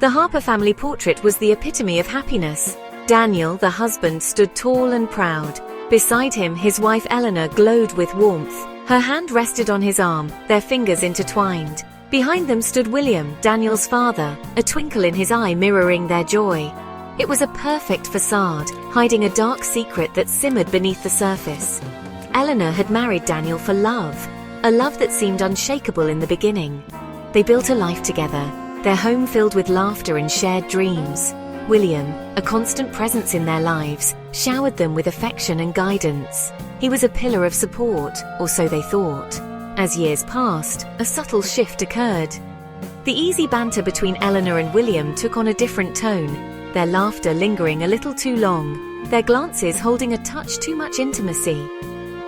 The Harper family portrait was the epitome of happiness. Daniel, the husband, stood tall and proud. Beside him, his wife Eleanor glowed with warmth. Her hand rested on his arm, their fingers intertwined. Behind them stood William, Daniel's father, a twinkle in his eye mirroring their joy. It was a perfect facade, hiding a dark secret that simmered beneath the surface. Eleanor had married Daniel for love, a love that seemed unshakable in the beginning. They built a life together, their home filled with laughter and shared dreams. William, a constant presence in their lives, showered them with affection and guidance. He was a pillar of support, or so they thought. As years passed, a subtle shift occurred. The easy banter between Eleanor and William took on a different tone, their laughter lingering a little too long, their glances holding a touch too much intimacy.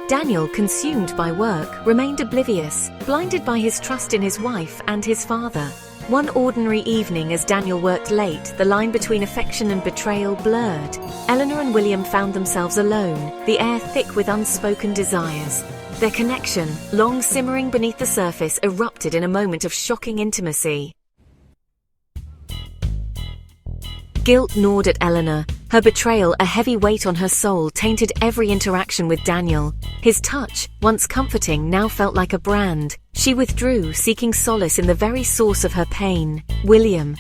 Daniel, consumed by work, remained oblivious, blinded by his trust in his wife and his father. One ordinary evening as Daniel worked late, the line between affection and betrayal blurred. Eleanor and William found themselves alone, the air thick with unspoken desires. Their connection, long simmering beneath the surface, erupted in a moment of shocking intimacy. Guilt gnawed at Eleanor. Her betrayal, a heavy weight on her soul, tainted every interaction with Daniel. His touch, once comforting, now felt like a brand. She withdrew, seeking solace in the very source of her pain. William,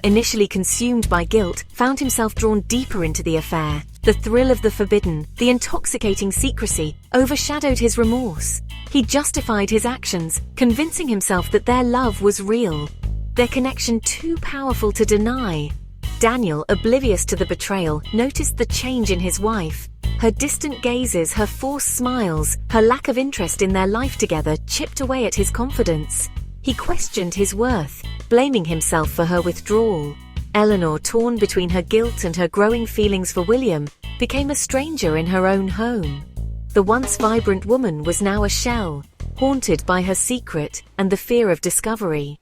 initially consumed by guilt, found himself drawn deeper into the affair. The thrill of the forbidden, the intoxicating secrecy, overshadowed his remorse. He justified his actions, convincing himself that their love was real, their connection too powerful to deny. Daniel, oblivious to the betrayal, noticed the change in his wife. Her distant gazes, her forced smiles, her lack of interest in their life together chipped away at his confidence. He questioned his worth, blaming himself for her withdrawal. Eleanor, torn between her guilt and her growing feelings for William, became a stranger in her own home. The once vibrant woman was now a shell, haunted by her secret and the fear of discovery.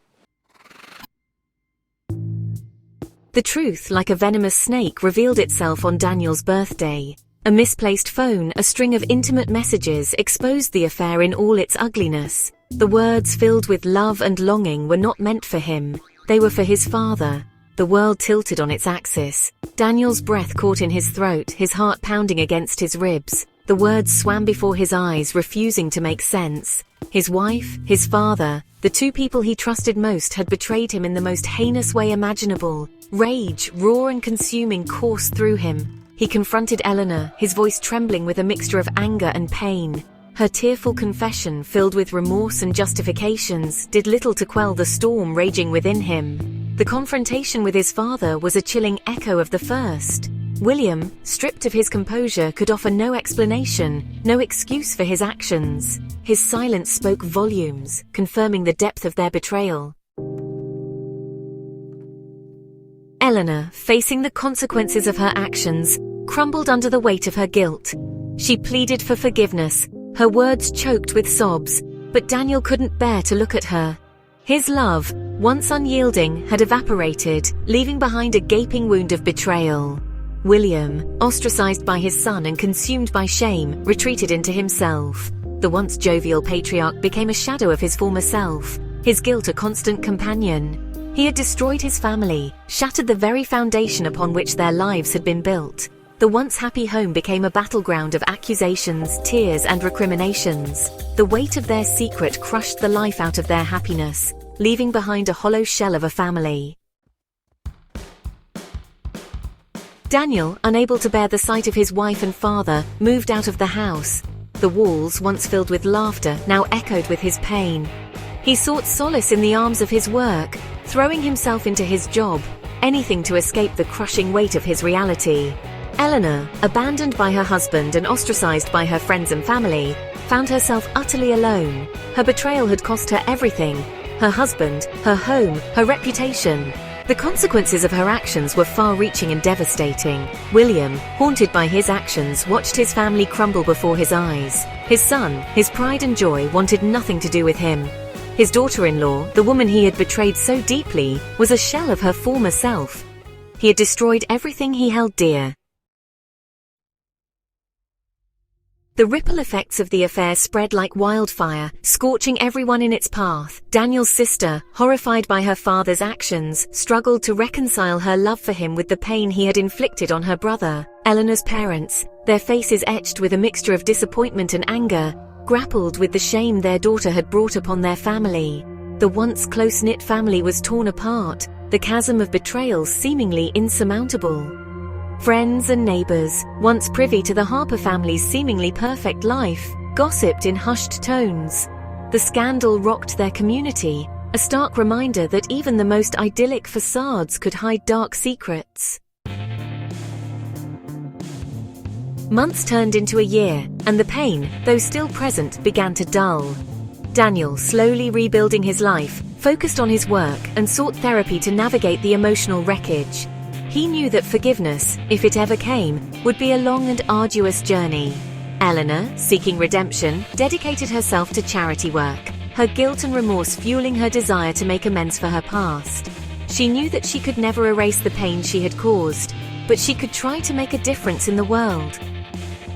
The truth, like a venomous snake, revealed itself on Daniel's birthday. A misplaced phone, a string of intimate messages, exposed the affair in all its ugliness. The words, filled with love and longing, were not meant for him. They were for his father. The world tilted on its axis. Daniel's breath caught in his throat, his heart pounding against his ribs. The words swam before his eyes, refusing to make sense. His wife, his father, the two people he trusted most, had betrayed him in the most heinous way imaginable. Rage, raw and consuming, coursed through him. He confronted Eleanor, his voice trembling with a mixture of anger and pain. Her tearful confession, filled with remorse and justifications, did little to quell the storm raging within him. The confrontation with his father was a chilling echo of the first. William, stripped of his composure, could offer no explanation, no excuse for his actions. His silence spoke volumes, confirming the depth of their betrayal. Eleanor, facing the consequences of her actions, crumbled under the weight of her guilt. She pleaded for forgiveness, her words choked with sobs, but Daniel couldn't bear to look at her. His love, once unyielding, had evaporated, leaving behind a gaping wound of betrayal. William, ostracized by his son and consumed by shame, retreated into himself. The once jovial patriarch became a shadow of his former self, his guilt a constant companion. He had destroyed his family, shattered the very foundation upon which their lives had been built. The once happy home became a battleground of accusations, tears, and recriminations. The weight of their secret crushed the life out of their happiness, leaving behind a hollow shell of a family. Daniel, unable to bear the sight of his wife and father, moved out of the house. The walls, once filled with laughter, now echoed with his pain. He sought solace in the arms of his work, throwing himself into his job, anything to escape the crushing weight of his reality. Eleanor, abandoned by her husband and ostracized by her friends and family, found herself utterly alone. Her betrayal had cost her everything: her husband, her home, her reputation. The consequences of her actions were far-reaching and devastating. William, haunted by his actions, watched his family crumble before his eyes. His son, his pride and joy, wanted nothing to do with him. His daughter-in-law, the woman he had betrayed so deeply, was a shell of her former self. He had destroyed everything he held dear. The ripple effects of the affair spread like wildfire, scorching everyone in its path. Daniel's sister, horrified by her father's actions, struggled to reconcile her love for him with the pain he had inflicted on her brother. Eleanor's parents, their faces etched with a mixture of disappointment and anger, grappled with the shame their daughter had brought upon their family. The once close-knit family was torn apart, the chasm of betrayal seemingly insurmountable. Friends and neighbors, once privy to the Harper family's seemingly perfect life, gossiped in hushed tones. The scandal rocked their community, a stark reminder that even the most idyllic facades could hide dark secrets. Months turned into a year, and the pain, though still present, began to dull. Daniel, slowly rebuilding his life, focused on his work and sought therapy to navigate the emotional wreckage. He knew that forgiveness, if it ever came, would be a long and arduous journey. Eleanor, seeking redemption, dedicated herself to charity work, her guilt and remorse fueling her desire to make amends for her past. She knew that she could never erase the pain she had caused, but she could try to make a difference in the world.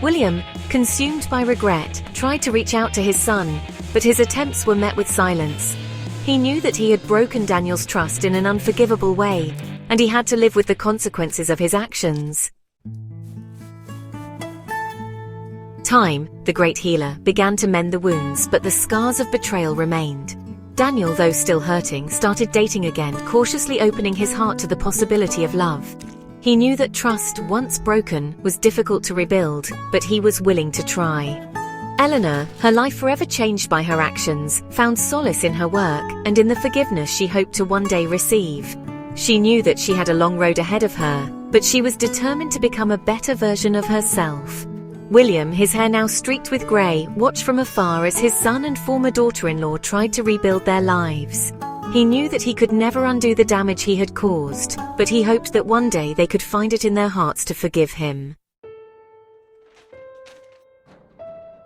William, consumed by regret, tried to reach out to his son, but his attempts were met with silence. He knew that he had broken Daniel's trust in an unforgivable way, and he had to live with the consequences of his actions. Time, the great healer, began to mend the wounds, but the scars of betrayal remained. Daniel, though still hurting, started dating again, cautiously opening his heart to the possibility of love. He knew that trust, once broken, was difficult to rebuild, but he was willing to try. Eleanor, her life forever changed by her actions, found solace in her work and in the forgiveness she hoped to one day receive. She knew that she had a long road ahead of her, but she was determined to become a better version of herself. William, his hair now streaked with grey, watched from afar as his son and former daughter-in-law tried to rebuild their lives. He knew that he could never undo the damage he had caused, but he hoped that one day they could find it in their hearts to forgive him.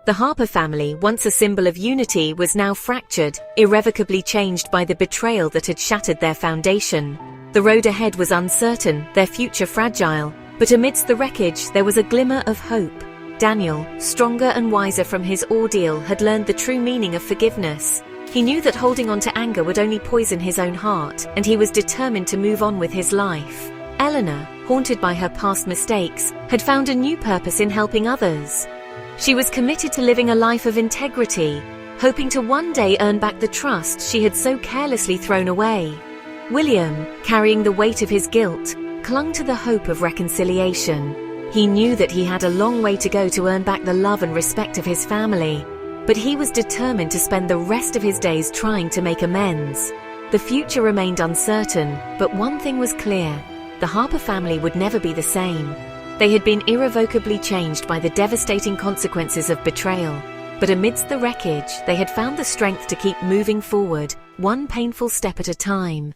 The Harper family, once a symbol of unity, was now fractured, irrevocably changed by the betrayal that had shattered their foundation. The road ahead was uncertain, their future fragile, but amidst the wreckage there was a glimmer of hope. Daniel, stronger and wiser from his ordeal, had learned the true meaning of forgiveness. He knew that holding on to anger would only poison his own heart, and he was determined to move on with his life. Eleanor, haunted by her past mistakes, had found a new purpose in helping others. She was committed to living a life of integrity, hoping to one day earn back the trust she had so carelessly thrown away. William, carrying the weight of his guilt, clung to the hope of reconciliation. He knew that he had a long way to go to earn back the love and respect of his family, but he was determined to spend the rest of his days trying to make amends. The future remained uncertain, but one thing was clear: the Harper family would never be the same. They had been irrevocably changed by the devastating consequences of betrayal, but amidst the wreckage, they had found the strength to keep moving forward, one painful step at a time.